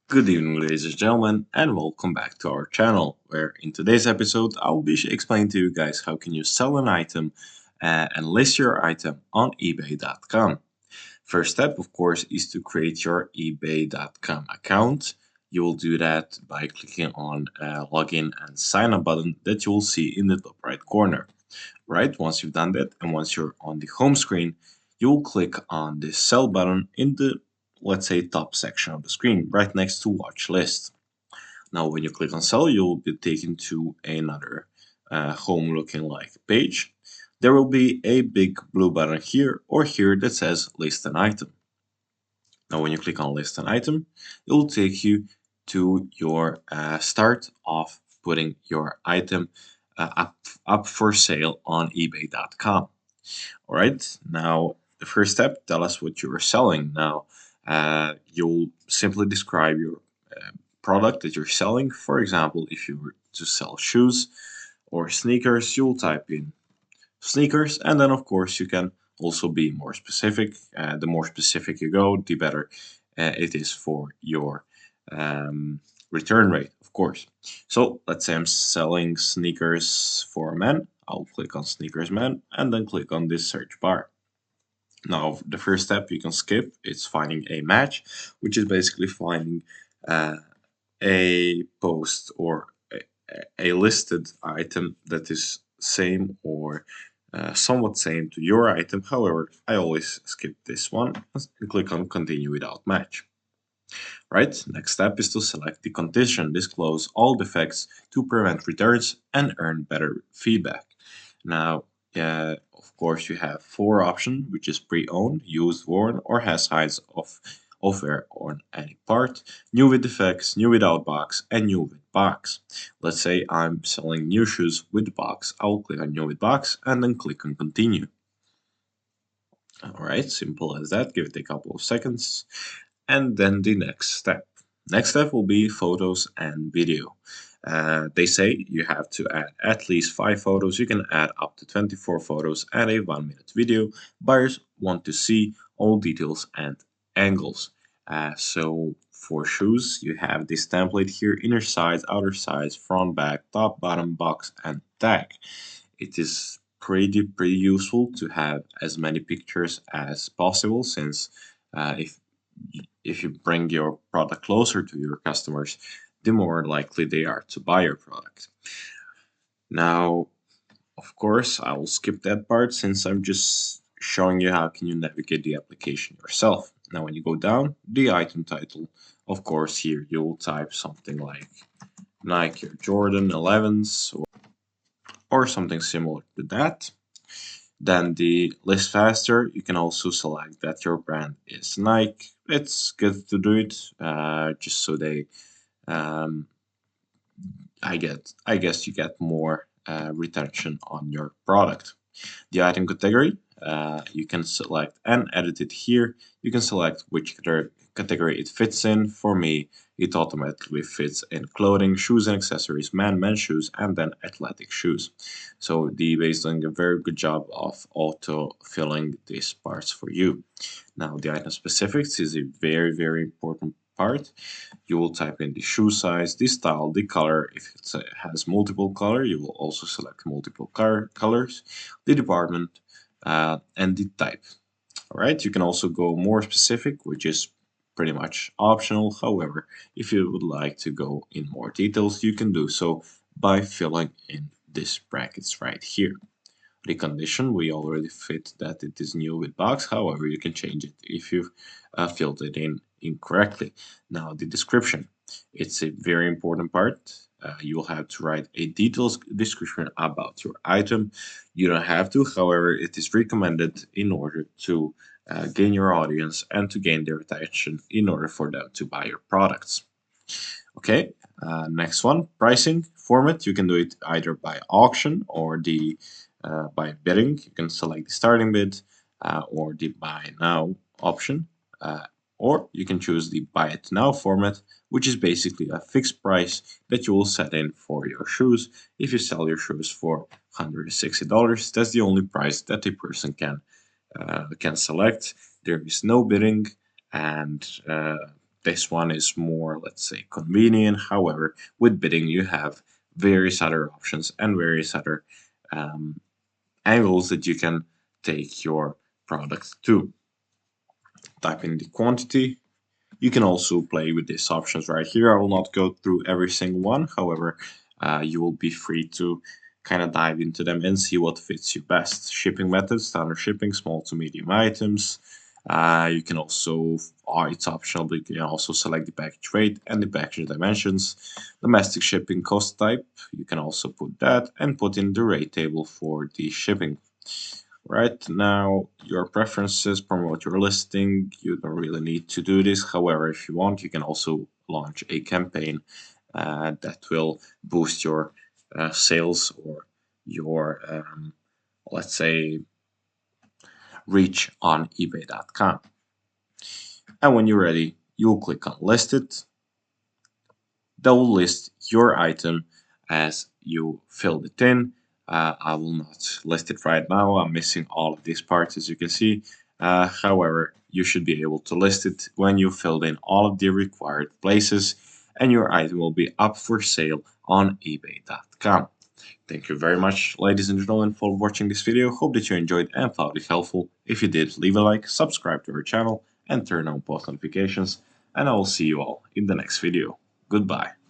Good evening, ladies and gentlemen, and welcome back to our channel, where in today's episode I'll be explaining to you guys how can you sell an item and list your item on eBay.com. First step, of course, is to create your eBay.com account. You will do that by clicking on login and sign up button that you will see in the top right corner. Right, once you've done that and once you're on the home screen, you'll click on the sell button in the, let's say, top section of the screen right next to watch list. Now when you click on sell, you'll be taken to another home looking like page. There will be a big blue button here or here that says list an item. Now when you click on list an item, it will take you to your start of putting your item up for sale on ebay.com. All right, now the first step, tell us what you are selling. Now you'll simply describe your product that you're selling. For example, if you were to sell shoes or sneakers, you'll type in sneakers, and then of course you can also be more specific. The more specific you go, the better it is for your return rate, of course. So let's say I'm selling sneakers for men. I'll click on sneakers men and then click on this search bar. Now the first step you can skip, it's finding a match, which is basically finding uh, a post or a listed item that is same or somewhat same to your item. However, I always skip this one and click on continue without match. Right, next step is to select the condition, disclose all defects to prevent returns and earn better feedback. Now, of course, you have four options, which is pre-owned, used, worn, or has signs of wear on any part, new with defects, new without box, and new with box. Let's say I'm selling new shoes with box. I'll click on new with box and then click on continue. Alright, simple as that. Give it a couple of seconds. And then the next step. Next step will be photos and video. They say you have to add at least 5 photos. You can add up to 24 photos and a 1-minute video. Buyers want to see all details and angles. So for shoes, you have this template here: inner sides, outer sides, front, back, top, bottom, box, and tag. It is pretty useful to have as many pictures as possible, since if you bring your product closer to your customers, the more likely they are to buy your product. Now, of course, I will skip that part since I'm just showing you how can you navigate the application yourself. Now, when you go down, the item title, of course, here you will type something like Nike or Jordan 11s or something similar to that. Then the list faster, you can also select that your brand is Nike. It's good to do it just so they, um, I guess you get more retention on your product. The item category, you can select and edit it here. You can select which category it fits in. For me, it automatically fits in clothing, shoes and accessories, men's shoes, and then athletic shoes. So the eBay is doing a very good job of auto filling these parts for you. Now the item specifics is a very important part. You will type in the shoe size, the style, the color. If it has multiple color, you will also select multiple colors, the department, and the type. All right, you can also go more specific, which is pretty much optional. However, if you would like to go in more details, you can do so by filling in these brackets right here. The condition, we already fit that it is new with box. However, you can change it if you filled it in incorrectly. Now, the description, it's a very important part. You'll have to write a detailed description about your item. You don't have to, however, it is recommended in order to gain your audience and to gain their attention in order for them to buy your products. Okay, next one, pricing format. You can do it either by auction or the by bidding. You can select the starting bid or the buy now option, or you can choose the buy it now format, which is basically a fixed price that you will set in for your shoes. If you sell your shoes for $160, that's the only price that a person can select. There is no bidding, and This one is more, let's say, convenient. However, with bidding, you have various other options and various other um, angles that you can take your product to. Type in the quantity. You can also play with these options right here. I will not go through every single one. However, you will be free to kind of dive into them and see what fits you best. Shipping methods, standard shipping, small to medium items. You can also, it's optional, but you can also select the package weight and the package dimensions. Domestic shipping cost type, you can also put that and put in the rate table for the shipping. Right now, your preferences, promote your listing. You don't really need to do this. However, if you want, you can also launch a campaign that will boost your sales or your, let's say, reach on eBay.com. And when you're ready, you'll click on List It. That will list your item as you filled it in. I will not list it right now. I'm missing all of these parts, as you can see. However, you should be able to list it when you filled in all of the required places, and your item will be up for sale on eBay.com. Thank you very much, ladies and gentlemen, for watching this video. Hope that you enjoyed and found it helpful. If you did, leave a like, subscribe to our channel, and turn on post notifications. And I will see you all in the next video. Goodbye.